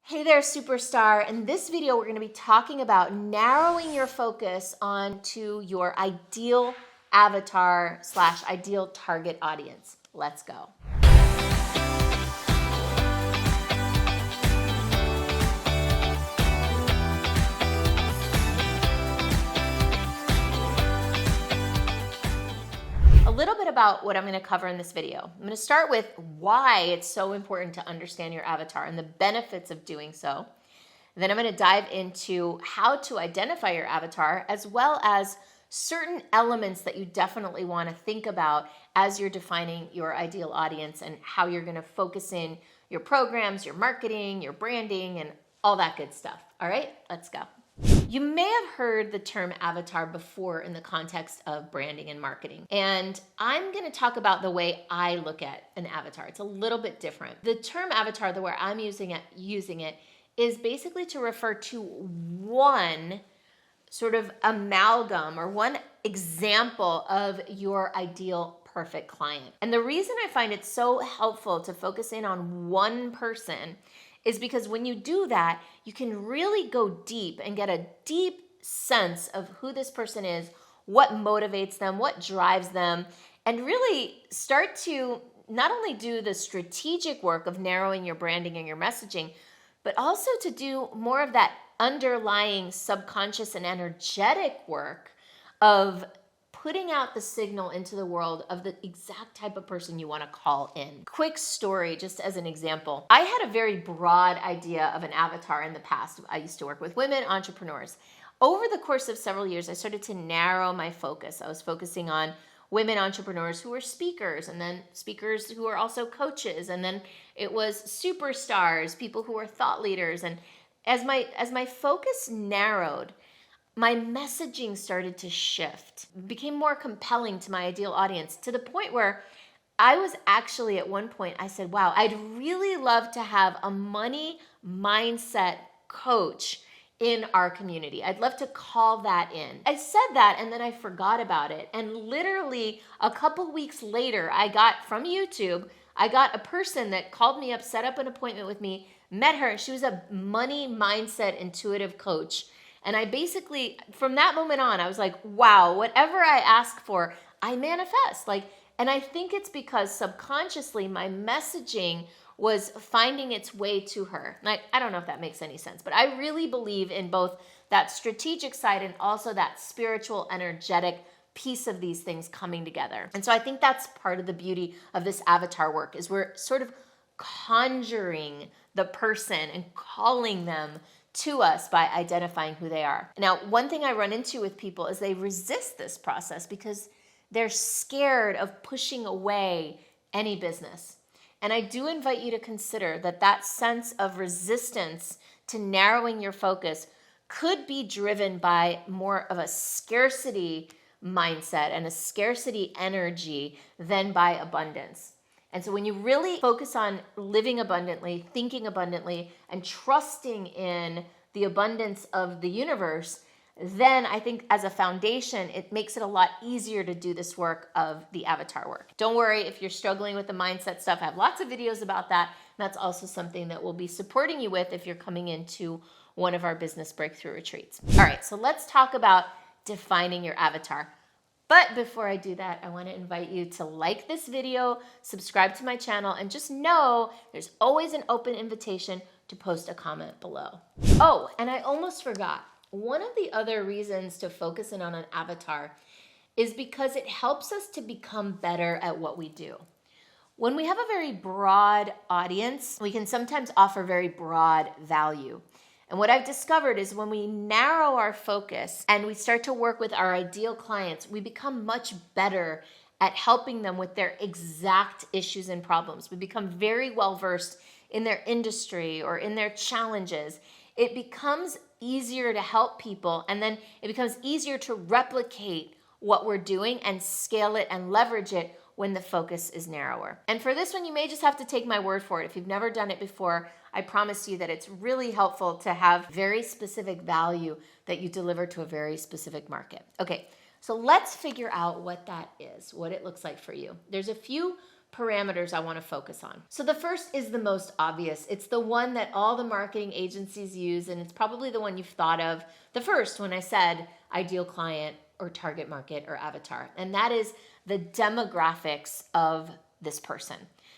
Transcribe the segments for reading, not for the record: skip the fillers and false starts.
Hey there, superstar. In this video, we're going to be talking about narrowing your focus onto your ideal avatar / ideal target audience. Let's go. A little bit about what I'm going to cover in this video. I'm going to start with why it's so important to understand your avatar and the benefits of doing so. Then I'm going to dive into how to identify your avatar, as well as certain elements that you definitely want to think about as you're defining your ideal audience and how you're going to focus in your programs, your marketing, your branding, and all that good stuff. All right, let's go. You may have heard the term avatar before in the context of branding and marketing. And I'm going to talk about the way I look at an avatar. It's a little bit different. The term avatar, the way I'm using it is basically to refer to one sort of amalgam or one example of your ideal perfect client. And the reason I find it so helpful to focus in on one person is because when you do that, you can really go deep and get a deep sense of who this person is, what motivates them, what drives them, and really start to not only do the strategic work of narrowing your branding and your messaging, but also to do more of that underlying subconscious and energetic work of putting out the signal into the world of the exact type of person you want to call in. Quick story, just as an example. I had a very broad idea of an avatar in the past. I used to work with women entrepreneurs. Over the course of several years, I started to narrow my focus. I was focusing on women entrepreneurs who were speakers, and then speakers who are also coaches, and then it was superstars, people who are thought leaders. And as my focus narrowed, my messaging started to shift, became more compelling to my ideal audience, to the point where I was actually at one point, I said, wow, I'd really love to have a money mindset coach in our community. I'd love to call that in. I said that and then I forgot about it. And literally a couple weeks later, I got from YouTube, I got a person that called me up, set up an appointment with me, met her. She was a money mindset intuitive coach. And I basically, from that moment on, I was like, wow, whatever I ask for, I manifest. And I think it's because subconsciously my messaging was finding its way to her. And I don't know if that makes any sense, but I really believe in both that strategic side and also that spiritual, energetic piece of these things coming together. And so I think that's part of the beauty of this avatar work, is we're sort of conjuring the person and calling them to us by identifying who they are. Now, one thing I run into with people is they resist this process because they're scared of pushing away any business. And I do invite you to consider that sense of resistance to narrowing your focus could be driven by more of a scarcity mindset and a scarcity energy than by abundance. And so when you really focus on living abundantly, thinking abundantly, and trusting in the abundance of the universe, then I think as a foundation, it makes it a lot easier to do this work of the avatar work. Don't worry if you're struggling with the mindset stuff. I have lots of videos about that. And that's also something that we'll be supporting you with if you're coming into one of our business breakthrough retreats. All right, so let's talk about defining your avatar. But before I do that, I want to invite you to like this video, subscribe to my channel, and just know there's always an open invitation to post a comment below. Oh, and I almost forgot. One of the other reasons to focus in on an avatar is because it helps us to become better at what we do. When we have a very broad audience, we can sometimes offer very broad value. And what I've discovered is when we narrow our focus and we start to work with our ideal clients, we become much better at helping them with their exact issues and problems. We become very well versed in their industry or in their challenges. It becomes easier to help people, and then it becomes easier to replicate what we're doing and scale it and leverage it when the focus is narrower. And for this one, you may just have to take my word for it. If you've never done it before, I promise you that it's really helpful to have very specific value that you deliver to a very specific market. Okay, so let's figure out what that is, what it looks like for you. There's a few parameters I want to focus on. So the first is the most obvious. It's the one that all the marketing agencies use, and it's probably the one you've thought of the first when I said ideal client or target market or avatar, and that is the demographics of this person.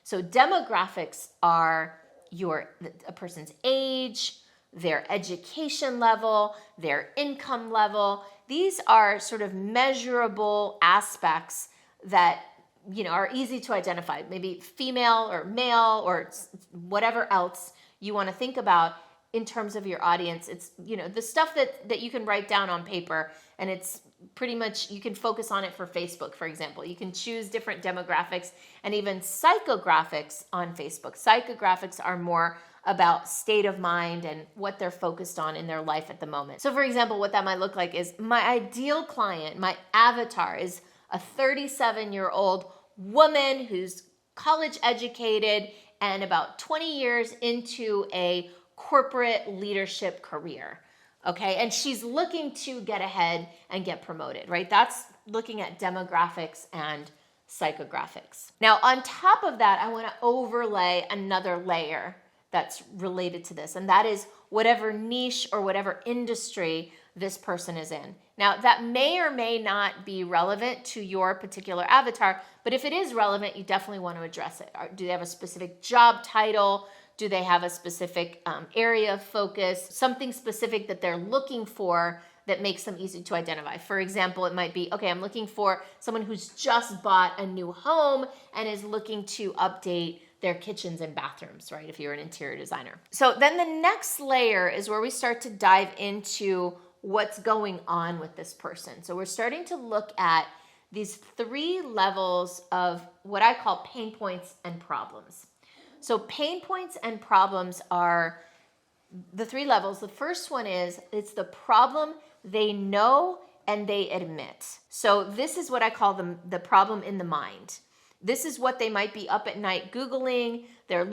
So demographics are a person's age, their education level, their income level. These are sort of measurable aspects that are easy to identify. Maybe female or male or whatever else you want to think about in terms of your audience. It's the stuff that you can write down on paper, and it's pretty much, you can focus on it for Facebook, for example. You can choose different demographics and even psychographics on Facebook. Psychographics are more about state of mind and what they're focused on in their life at the moment. So for example, what that might look like is my ideal client, my avatar, is a 37-year-old woman who's college educated and about 20 years into a corporate leadership career. Okay, and she's looking to get ahead and get promoted, right? That's looking at demographics and psychographics. Now, on top of that, I want to overlay another layer that's related to this, and that is whatever niche or whatever industry this person is in. Now, that may or may not be relevant to your particular avatar, but if it is relevant, you definitely want to address it. Do they have a specific job title? Do they have a specific area of focus, something specific that they're looking for that makes them easy to identify? For example, it might be, okay, I'm looking for someone who's just bought a new home and is looking to update their kitchens and bathrooms, right? If you're an interior designer. So then the next layer is where we start to dive into what's going on with this person. So we're starting to look at these 3 levels of what I call pain points and problems. So pain points and problems are the 3 levels. The first one is, it's the problem they know and they admit. So this is what I call the problem in the mind. This is what they might be up at night Googling. They're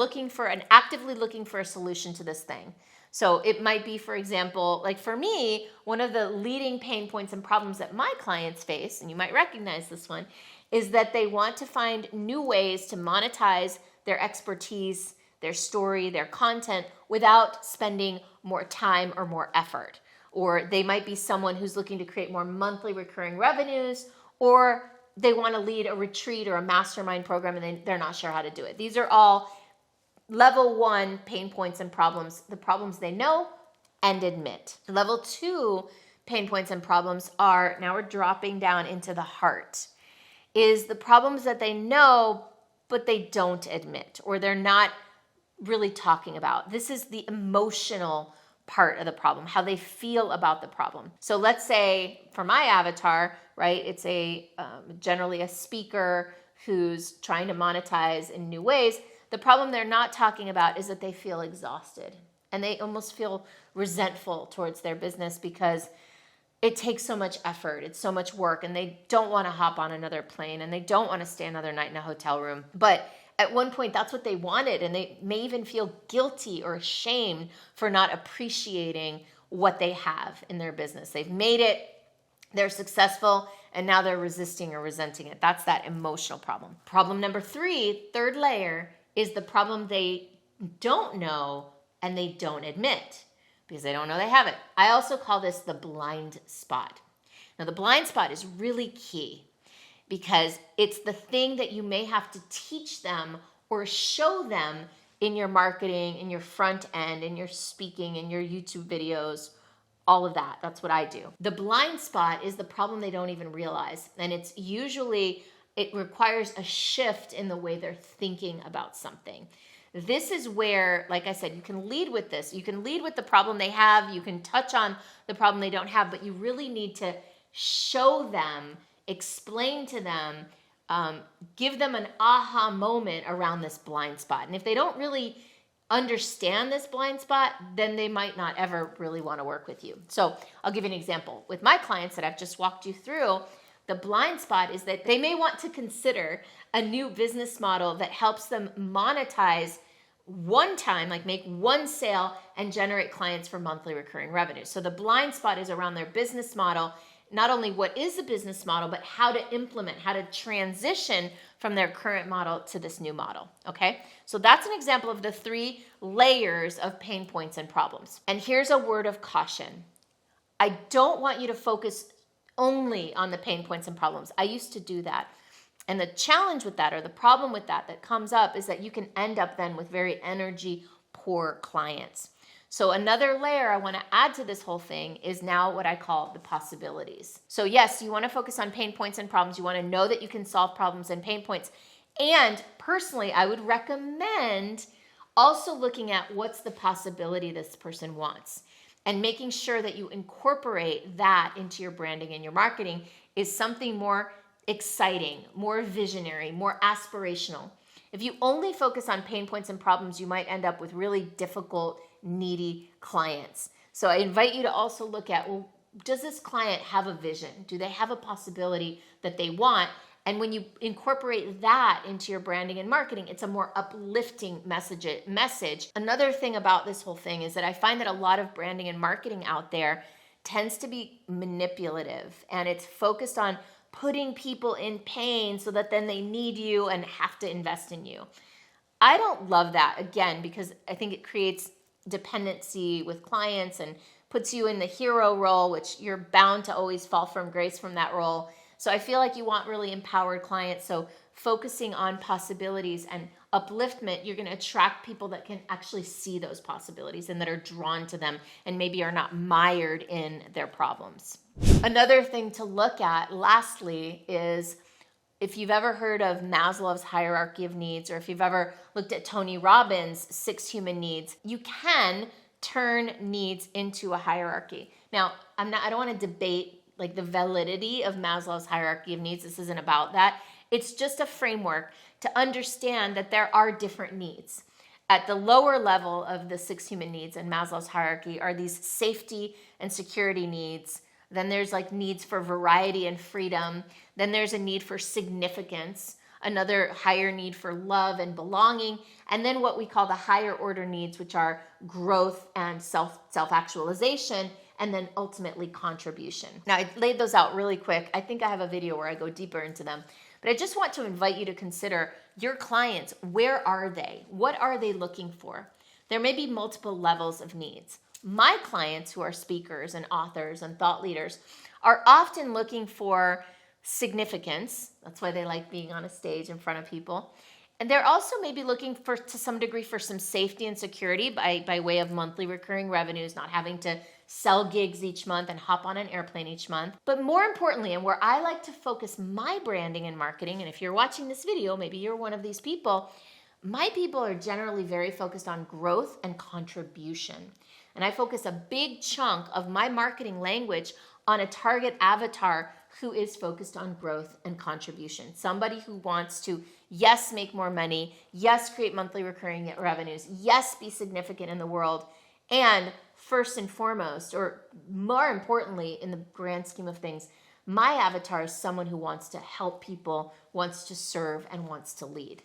actively looking for a solution to this thing. So it might be, for example, like for me, one of the leading pain points and problems that my clients face, and you might recognize this one, is that they want to find new ways to monetize their expertise, their story, their content without spending more time or more effort. Or they might be someone who's looking to create more monthly recurring revenues, or they want to lead a retreat or a mastermind program and they're not sure how to do it. These are all level 1 pain points and problems, the problems they know and admit. Level 2 pain points and problems are, now we're dropping down into the heart, is the problems that they know but they don't admit, or they're not really talking about. This is the emotional part of the problem, how they feel about the problem. So let's say for my avatar, right, it's generally a speaker who's trying to monetize in new ways. The problem they're not talking about is that they feel exhausted and they almost feel resentful towards their business because it takes so much effort, it's so much work, and they don't want to hop on another plane and they don't want to stay another night in a hotel room. But at one point, that's what they wanted, and they may even feel guilty or ashamed for not appreciating what they have in their business. They've made it, they're successful, and now they're resisting or resenting it. That's that emotional problem. Problem number 3, third layer, is the problem they don't know and they don't admit, because they don't know they have it. I also call this the blind spot. Now, the blind spot is really key because it's the thing that you may have to teach them or show them in your marketing, in your front end, in your speaking, in your YouTube videos, all of that. That's what I do. The blind spot is the problem they don't even realize. And it's usually, it requires a shift in the way they're thinking about something. This is where, like I said, you can lead with this. You can lead with the problem they have. You can touch on the problem they don't have, but you really need to show them, explain to them, give them an aha moment around this blind spot. And if they don't really understand this blind spot, then they might not ever really want to work with you. So I'll give you an example. With my clients that I've just walked you through, the blind spot is that they may want to consider a new business model that helps them monetize one time, like make one sale and generate clients for monthly recurring revenue. So the blind spot is around their business model not only what is the business model, but how to implement, how to transition from their current model to this new model, okay? So that's an example of the 3 layers of pain points and problems. And here's a word of caution. I don't want you to focus only on the pain points and problems. I used to do that. And the challenge with that, or the problem with that comes up, is that you can end up then with very energy poor clients. So another layer I want to add to this whole thing is now what I call the possibilities. So yes, you want to focus on pain points and problems. You want to know that you can solve problems and pain points. And personally, I would recommend also looking at what's the possibility this person wants, and making sure that you incorporate that into your branding and your marketing is something more exciting, more visionary, more aspirational. If you only focus on pain points and problems, you might end up with really difficult, needy clients. So I invite you to also look at, well, does this client have a vision? Do they have a possibility that they want? And when you incorporate that into your branding and marketing, it's a more uplifting message. Another thing about this whole thing is that I find that a lot of branding and marketing out there tends to be manipulative, and it's focused on putting people in pain so that then they need you and have to invest in you. I don't love that, again, because I think it creates dependency with clients and puts you in the hero role, which you're bound to always fall from grace from that role. So I feel like you want really empowered clients. So focusing on possibilities and upliftment, you're going to attract people that can actually see those possibilities and that are drawn to them and maybe are not mired in their problems. Another thing to look at, lastly, is if you've ever heard of Maslow's hierarchy of needs, or if you've ever looked at Tony Robbins' 6 human needs, you can turn needs into a hierarchy. Now, I don't want to debate like the validity of Maslow's hierarchy of needs. This isn't about that. It's just a framework to understand that there are different needs. At the lower level of the 6 human needs in Maslow's hierarchy are these safety and security needs. Then there's like needs for variety and freedom. Then there's a need for significance, another higher need for love and belonging, and then what we call the higher order needs, which are growth and self-actualization, and then ultimately contribution. Now, I laid those out really quick. I think I have a video where I go deeper into them. But I just want to invite you to consider your clients. Where are they? What are they looking for? There may be multiple levels of needs. My clients, who are speakers and authors and thought leaders, are often looking for significance. That's why they like being on a stage in front of people. And they're also maybe looking for, to some degree, for some safety and security by way of monthly recurring revenues, not having to sell gigs each month and hop on an airplane each month. But more importantly, and where I like to focus my branding and marketing, and if you're watching this video, maybe you're one of these people, my people are generally very focused on growth and contribution. And I focus a big chunk of my marketing language on a target avatar who is focused on growth and contribution. Somebody who wants to, yes, make more money, yes, create monthly recurring revenues, yes, be significant in the world, and first and foremost, or more importantly, in the grand scheme of things, my avatar is someone who wants to help people, wants to serve, and wants to lead.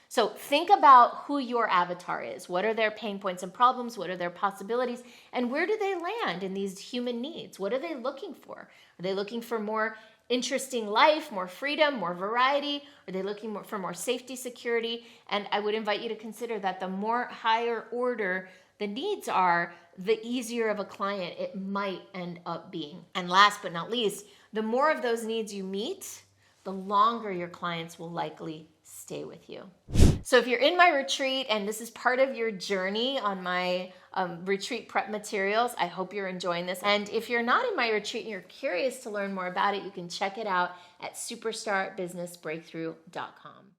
So think about who your avatar is. What are their pain points and problems? What are their possibilities? And where do they land in these human needs? What are they looking for? Are they looking for more interesting life, more freedom, more variety? Are they looking for more safety, security? And I would invite you to consider that the more higher order the needs are, the easier of a client it might end up being. And last but not least, the more of those needs you meet, the longer your clients will likely stay with you. So if you're in my retreat and this is part of your journey on my retreat prep materials, I hope you're enjoying this. And if you're not in my retreat and you're curious to learn more about it, you can check it out at superstarbusinessbreakthrough.com.